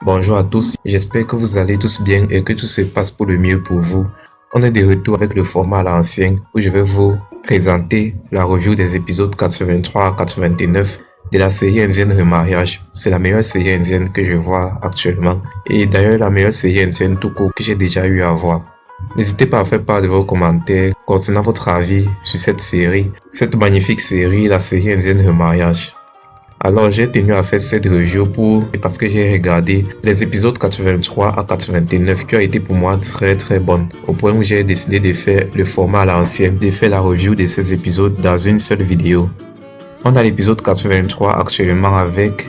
Bonjour à tous, j'espère que vous allez tous bien et que tout se passe pour le mieux pour vous. On est de retour avec le format à l'ancienne où je vais vous présenter la review des épisodes 83 à 89 de la série indienne Remariage. C'est la meilleure série indienne que je vois actuellement et d'ailleurs la meilleure série indienne tout court que j'ai déjà eu à voir. N'hésitez pas à faire part de vos commentaires concernant votre avis sur cette magnifique série, la série indienne Remariage. Alors j'ai tenu à faire cette review parce que j'ai regardé les épisodes 83 à 89 qui ont été pour moi très bonnes, au point où j'ai décidé de faire le format à l'ancienne, de faire la review de ces épisodes dans une seule vidéo. On a l'épisode 83 actuellement avec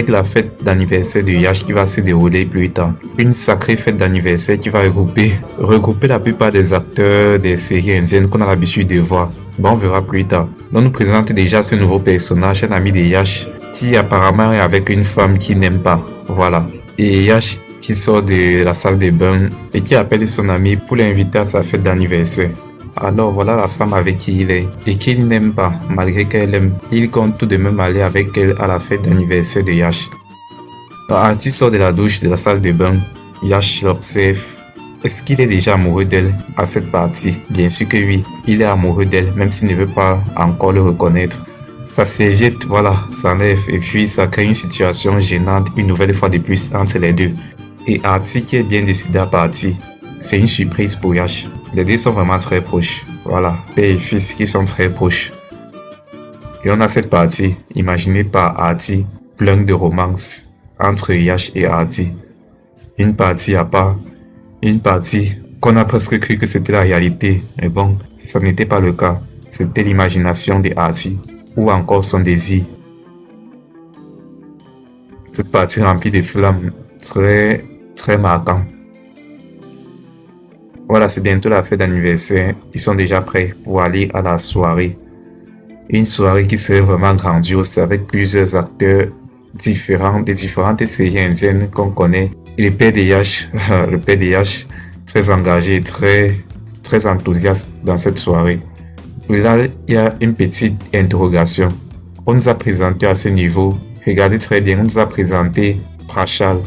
la fête d'anniversaire de Yash qui va se dérouler plus tard. Une sacrée fête d'anniversaire qui va regrouper la plupart des acteurs des séries indiennes qu'on a l'habitude de voir. Bon, on verra plus tard. On nous présente déjà ce nouveau personnage, un ami de Yash, qui apparemment est avec une femme qu'il n'aime pas. Voilà. Et Yash qui sort de la salle de bain et qui appelle son ami pour l'inviter à sa fête d'anniversaire. Alors voilà la femme avec qui il est et qu'il n'aime pas, malgré qu'elle aime. Il compte tout de même aller avec elle à la fête d'anniversaire de Yash. Artie sort de la douche de la salle de bain. Yash l'observe. Est-ce qu'il est déjà amoureux d'elle à cette partie? Bien sûr que oui, il est amoureux d'elle, même s'il ne veut pas encore le reconnaître. Sa serviette, voilà, s'enlève et puis ça crée une situation gênante une nouvelle fois de plus entre les deux. Et Artie qui est bien décidé à partir. C'est une surprise pour Yash. Les deux sont vraiment très proches. Voilà, père et fils qui sont très proches. Et on a cette partie, imaginée par Artie, pleine de romance entre Yash et Artie. Une partie à part. Une partie qu'on a presque cru que c'était la réalité, mais bon, ça n'était pas le cas. C'était l'imagination de Artie, ou encore son désir. Cette partie remplie de flammes, très marquant. Voilà, c'est bientôt la fête d'anniversaire. Ils sont déjà prêts pour aller à la soirée. Une soirée qui serait vraiment grandiose avec plusieurs acteurs différents, des différentes séries indiennes qu'on connaît. Et le père de Yash, très engagé, très enthousiaste dans cette soirée. Et là, il y a une petite interrogation. On nous a présenté à ce niveau, regardez très bien, on nous a présenté Prachal.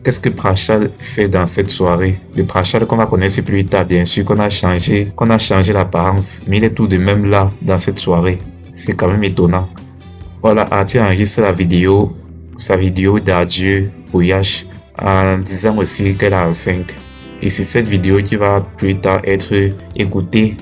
Qu'est-ce que Prachal fait dans cette soirée? Le Prachal qu'on va connaître plus tard, bien sûr, qu'on a changé l'apparence, mais il est tout de même là dans cette soirée. C'est quand même étonnant. Voilà, Artie enregistre sa vidéo d'adieu pour Yash, en disant aussi qu'elle est enceinte. Et c'est cette vidéo qui va plus tard être écoutée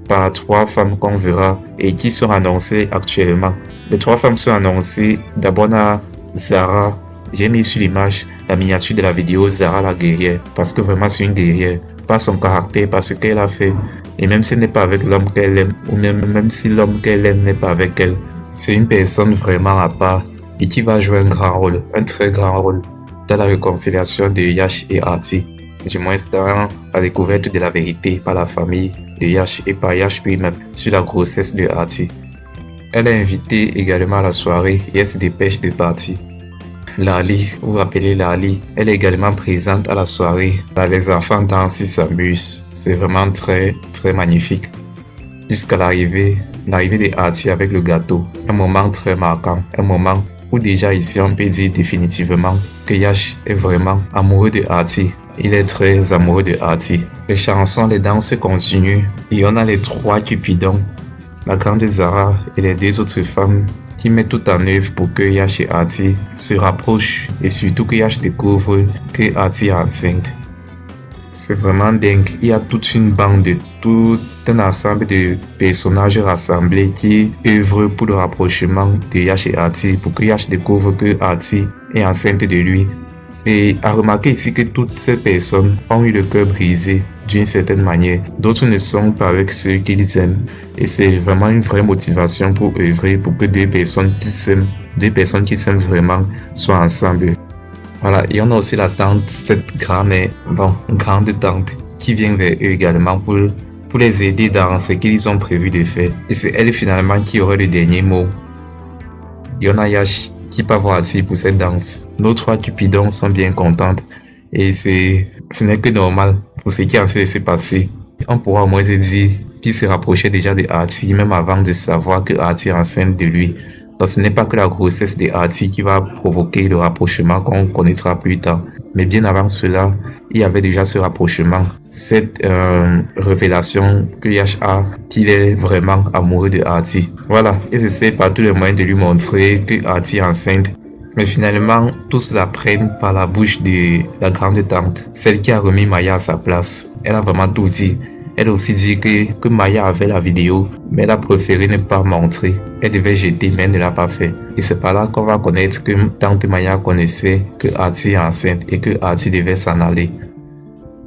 par 3 femmes qu'on verra et qui sont annoncées actuellement. Les 3 femmes sont annoncées. D'abord on a Zara. J'ai mis sur l'image la miniature de la vidéo Zara la guerrière, parce que vraiment c'est une guerrière, par son caractère, par ce qu'elle a fait. Et même si elle n'est pas avec l'homme qu'elle aime, ou même si l'homme qu'elle aime n'est pas avec elle, c'est une personne vraiment à part et qui va jouer un grand rôle, un très grand rôle dans la réconciliation de Yash et Artie, du moins dans la découverte de la vérité par la famille de Yash et par Yash lui-même sur la grossesse de Artie. Elle est invitée également à la soirée et elle se dépêche de partir. Lali, vous rappelez Lali, elle est également présente à la soirée. Là, les enfants dansent, ils s'amusent. C'est vraiment très magnifique. Jusqu'à l'arrivée de Artie avec le gâteau. Un moment très marquant, un moment où déjà ici on peut dire définitivement que Yash est vraiment amoureux de Artie. Il est très amoureux de Artie. Les chansons, les danses continuent et on a les 3 cupidons, la grande Zara et les 2 autres femmes qui mettent tout en œuvre pour que Yash et Artie se rapprochent et surtout que Yash découvre que Artie est enceinte. C'est vraiment dingue. Il y a toute une bande, tout un ensemble de personnages rassemblés qui œuvrent pour le rapprochement de Yash et Artie, pour que Yash découvre que Artie est enceinte de lui. Et à remarquer ici que toutes ces personnes ont eu le cœur brisé d'une certaine manière. D'autres ne sont pas avec ceux qu'ils aiment. Et c'est vraiment une vraie motivation pour œuvrer pour que 2 personnes qui s'aiment vraiment soient ensemble. Voilà, et on a aussi la tante, cette grand-mère, grande tante, qui vient vers eux également pour les aider dans ce qu'ils ont prévu de faire. Et c'est elle finalement qui aura le dernier mot. Et on a Yash qui part voir Artie pour cette danse. Nos 3 cupidons sont bien contentes. Et ce n'est que normal pour ce qui est en train de se passer. On pourra au moins se dire qu'il se rapprochait déjà de Artie, même avant de savoir que Artie est enceinte de lui. Donc ce n'est pas que la grossesse de Artie qui va provoquer le rapprochement qu'on connaîtra plus tard. Mais bien avant cela, il y avait déjà ce rapprochement, cette révélation que Yash a qu'il est vraiment amoureux de Artie. Voilà, ils essaient par tous les moyens de lui montrer que Artie est enceinte. Mais finalement, tous la prennent par la bouche de la grande tante, celle qui a remis Maya à sa place. Elle a vraiment tout dit. Elle a aussi dit que Maya avait la vidéo, mais elle a préféré ne pas montrer. Elle devait jeter, mais elle ne l'a pas fait. Et c'est par là qu'on va connaître que tante Maya connaissait que Artie est enceinte et que Artie devait s'en aller.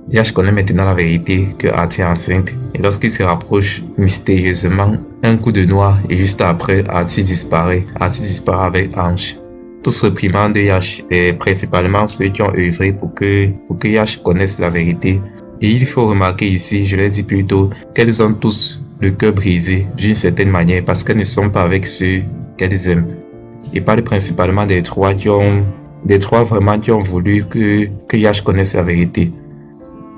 Yash connaît maintenant la vérité que Artie est enceinte. Et lorsqu'il se rapproche mystérieusement, un coup de noix et juste après, Artie disparaît. Artie disparaît avec Ange. Tous réprimandent Yash, et principalement ceux qui ont œuvré pour que Yash connaisse la vérité. Et il faut remarquer ici, je l'ai dit plus tôt, qu'elles ont tous le cœur brisé d'une certaine manière parce qu'elles ne sont pas avec ceux qu'elles aiment. Il parle principalement des trois vraiment qui ont voulu que Yash connaisse la vérité.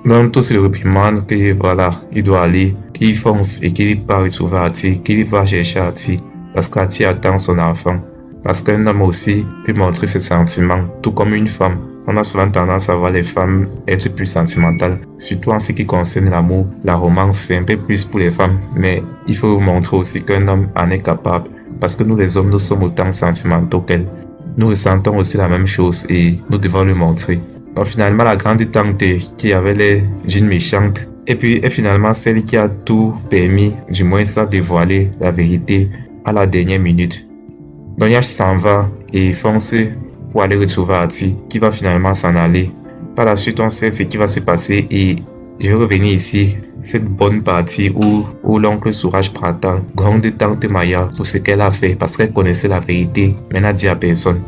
Donc tous le réprimandent que voilà, il doit aller, qu'il fonce et qu'il va retrouver Artie, qu'il va chercher Artie parce qu'Artie attend son enfant. Parce qu'un homme aussi peut montrer ses sentiments, tout comme une femme. On a souvent tendance à voir les femmes être plus sentimentales, surtout en ce qui concerne l'amour. La romance, c'est un peu plus pour les femmes, mais il faut montrer aussi qu'un homme en est capable. Parce que nous les hommes, nous sommes autant sentimentaux qu'elle. Nous ressentons aussi la même chose et nous devons le montrer. Donc finalement, la grande tante qui avait l'air d'une méchante, et puis est finalement celle qui a tout permis, du moins ça, dévoiler la vérité à la dernière minute. Donc Yash s'en va et fonce pour aller retrouver Artie, qui va finalement s'en aller. Par la suite, on sait ce qui va se passer et je vais revenir ici, cette bonne partie où l'oncle Souraj Prata gronde tante Maya pour ce qu'elle a fait parce qu'elle connaissait la vérité, mais n'a dit à personne.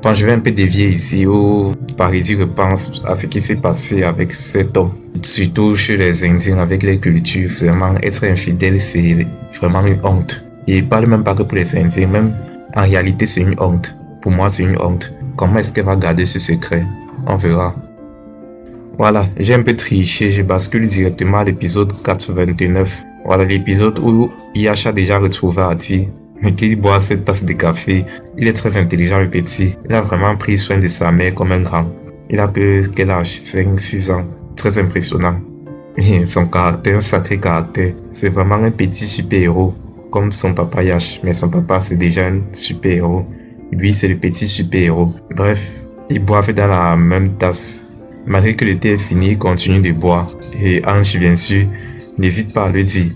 Quand je vais un peu dévier ici où Paridie repense à ce qui s'est passé avec cet homme, surtout chez les Indiens avec les cultures, vraiment être infidèle c'est vraiment une honte. Et il parle même pas que pour les Indiens, même en réalité c'est une honte. Pour moi c'est une honte. Comment est-ce qu'elle va garder ce secret? On verra. Voilà, j'ai un peu triché, je bascule directement à l'épisode 429. Voilà l'épisode où Yash a déjà retrouvé Artie et qu'il boit cette tasse de café. Il est très intelligent le petit. Il a vraiment pris soin de sa mère comme un grand. Il a que quel âge? 5-6 ans. Très impressionnant. Et son caractère, un sacré caractère. C'est vraiment un petit super-héros. Comme son papa Yash. Mais son papa c'est déjà un super-héros. Lui c'est le petit super-héros. Bref, ils boivent dans la même tasse. Malgré que le thé est fini, il continue de boire. Et Ange, bien sûr, n'hésite pas à le dire.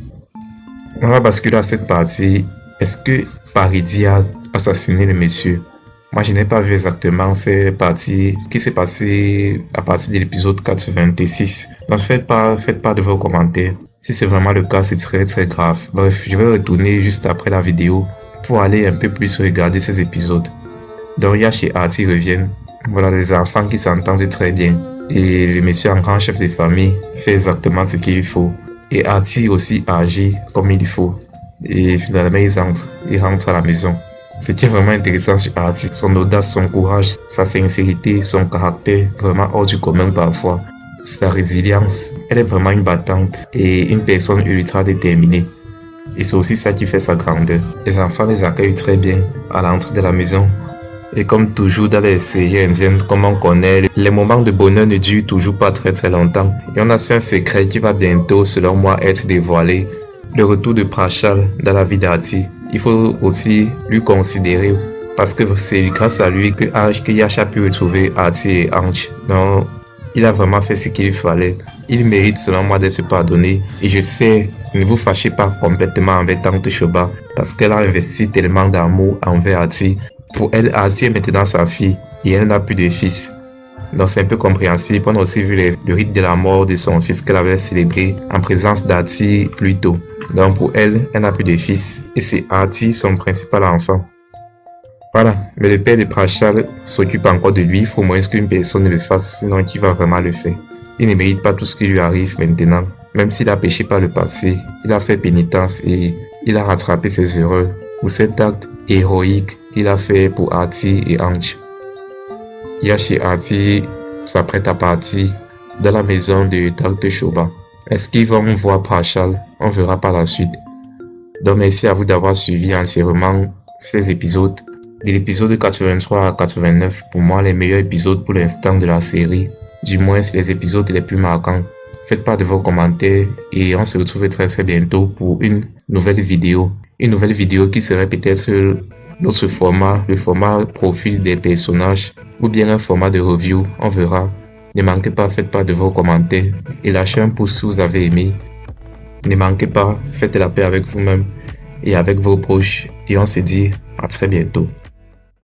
On va basculer à cette partie. Est-ce que Paridie a assassiné le monsieur? Moi, je n'ai pas vu exactement cette partie qui s'est passée à partir de l'épisode 426. Donc, faites pas de vos commentaires. Si c'est vraiment le cas, c'est très très grave. Bref, je vais retourner juste après la vidéo pour aller un peu plus regarder ces épisodes. Donc, Yash et Artie reviennent. Voilà des enfants qui s'entendent très bien. Et le monsieur en grand chef de famille fait exactement ce qu'il faut. Et Artie aussi agit comme il faut. Et finalement, ils rentrent à la maison. Ce qui est vraiment intéressant sur Artie, son audace, son courage, sa sincérité, son caractère vraiment hors du commun parfois. Sa résilience, elle est vraiment une battante et une personne ultra déterminée. Et c'est aussi ça qui fait sa grandeur. Les enfants les accueillent très bien à l'entrée de la maison. Et comme toujours dans les séries indiennes, comme on connaît, les moments de bonheur ne durent toujours pas très très longtemps. Et on a su un secret qui va bientôt, selon moi, être dévoilé. Le retour de Prachal dans la vie d'Artie. Il faut aussi lui considérer parce que c'est grâce à lui que Yash a pu retrouver Artie et Ange. Donc, il a vraiment fait ce qu'il fallait. Il mérite selon moi d'être pardonné. Et je sais, ne vous fâchez pas complètement avec tante Shoba parce qu'elle a investi tellement d'amour envers Artie. Pour elle, Artie est maintenant sa fille et elle n'a plus de fils. Donc c'est un peu compréhensible. On a aussi vu le rite de la mort de son fils qu'elle avait célébré en présence d'Artie plus tôt. Donc pour elle, elle n'a plus de fils et c'est Artie son principal enfant. Voilà, mais le père de Prachal s'occupe encore de lui. Il faut au moins qu'une personne le fasse, sinon qui va vraiment le faire? Il ne mérite pas tout ce qui lui arrive maintenant. Même s'il a péché par le passé, il a fait pénitence et il a rattrapé ses erreurs. Pour cet acte héroïque qu'il a fait pour Artie et Ange. Yash et Artie s'apprêtent à partir dans la maison de tante Shoba. Est-ce qu'ils vont voir Prachal? On verra par la suite. Donc merci à vous d'avoir suivi entièrement ces épisodes. De l'épisode 83 à 89, pour moi, les meilleurs épisodes pour l'instant de la série. Du moins, c'est les épisodes les plus marquants. Faites part de vos commentaires et on se retrouve très très bientôt pour une nouvelle vidéo. Une nouvelle vidéo qui serait peut-être notre format, le format profil des personnages ou bien un format de review, on verra. Ne manquez pas, faites part de vos commentaires et lâchez un pouce si vous avez aimé. Ne manquez pas, faites la paix avec vous-même et avec vos proches et on se dit à très bientôt.